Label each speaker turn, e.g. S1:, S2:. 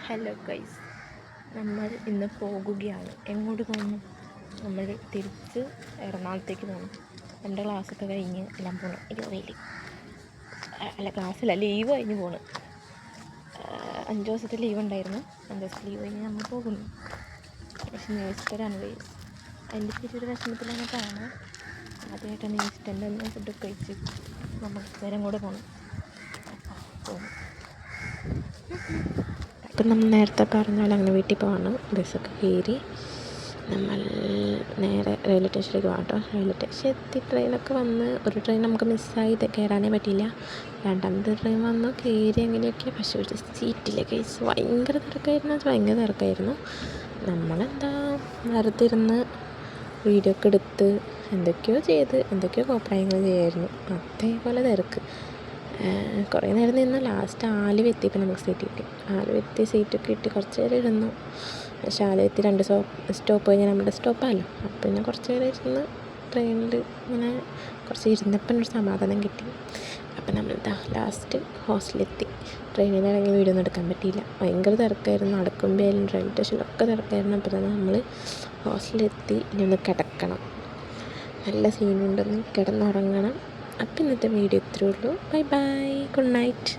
S1: Hello guys, നമ്മൾ ഇന്ന് പോകുകയാണ്. എങ്ങോട്ട് പോകുന്നു? നമ്മൾ തിരിച്ച് എറണാകുളത്തേക്ക് പോകുന്നു. എൻ്റെ ക്ലാസ്സൊക്കെ കഴിഞ്ഞ് എല്ലാം പോകണം. ഇരുപതിൽ അല്ല, ക്ലാസ്സില്ല, ലീവ് കഴിഞ്ഞ് പോകണം. 5 ദിവസത്തെ ലീവ് ഉണ്ടായിരുന്നു. 5 ദിവസത്തെ ലീവ് കഴിഞ്ഞ് നമ്മൾ പോകുന്നു. പക്ഷെ ന്യൂസിറ്ററാണ് ഗൈസ്. അതിൻ്റെ ചെറിയൊരു വിഷമത്തിലാണ് കാണാൻ. ആദ്യമായിട്ടാണ് ന്യൂസിറ്റൻ്റെ ഒന്ന് ഫുഡൊക്കെ കഴിച്ച് നമുക്ക് നേരം കൂടെ പോകണം. പോകും. ഇപ്പം നമ്മൾ നേരത്തെ പറഞ്ഞ പോലെ അങ്ങനെ വീട്ടിൽ പോവാണ്. ബസ്സൊക്കെ കയറി നമ്മൾ നേരെ റെയിൽവേ സ്റ്റേഷനിലേക്ക് പോകാം കേട്ടോ. റെയിൽവേ സ്റ്റേഷൻ എത്തി. ട്രെയിനൊക്കെ വന്ന് ഒരു ട്രെയിൻ നമുക്ക് മിസ്സായി, കയറാനേ പറ്റിയില്ല. രണ്ടാമത്തെ ട്രെയിൻ വന്നു, കയറി അങ്ങനെയൊക്കെ. പക്ഷേ ഒരു സീറ്റിലേക്ക് ഭയങ്കര തിരക്കായിരുന്നു. നമ്മളെന്താ നേരത്തെ ഇരുന്ന് വീഡിയോ ഒക്കെ എടുത്ത് എന്തൊക്കെയോ കോപ്രായങ്ങൾ ചെയ്യായിരുന്നു. അതേപോലെ തിരക്ക്. കുറേ നേരം നിന്ന് ലാസ്റ്റ് ആലുവെത്തിയപ്പോൾ നമുക്ക് സീറ്റ് കിട്ടി. ആലുവെത്തി സീറ്റൊക്കെ കിട്ടി. കുറച്ച് നേരം ഇരുന്നു. പക്ഷേ ആലുവെത്തി 2 സ്റ്റോപ്പ് കഴിഞ്ഞാൽ നമ്മുടെ സ്റ്റോപ്പാണല്ലോ. അപ്പം പിന്നെ കുറച്ച് നേരം ഇരുന്ന് ട്രെയിനിൽ ഇങ്ങനെ കുറച്ച് ഇരുന്നപ്പം ഒരു സമാധാനം കിട്ടി. അപ്പം നമ്മളെന്താ ലാസ്റ്റ് ഹോസ്റ്റലിലെത്തി. ട്രെയിനിൽ ഇറങ്ങി വീഡിയോ ഒന്നും എടുക്കാൻ പറ്റിയില്ല. ഭയങ്കര തിരക്കായിരുന്നു. നടക്കുമ്പോൾ റെയിൽവേ സ്റ്റേഷനിലൊക്കെ തിരക്കായിരുന്നു. അപ്പോൾ തന്നെ നമ്മൾ ഹോസ്റ്റലിലെത്തി. ഇനി ഒന്ന് കിടക്കണം. നല്ല സീനുണ്ടെന്ന് കിടന്നുറങ്ങണം. അപ്പം ഇന്നത്തെ വീഡിയോ ഇത്രയേ ഉള്ളൂ. Bye bye, good night.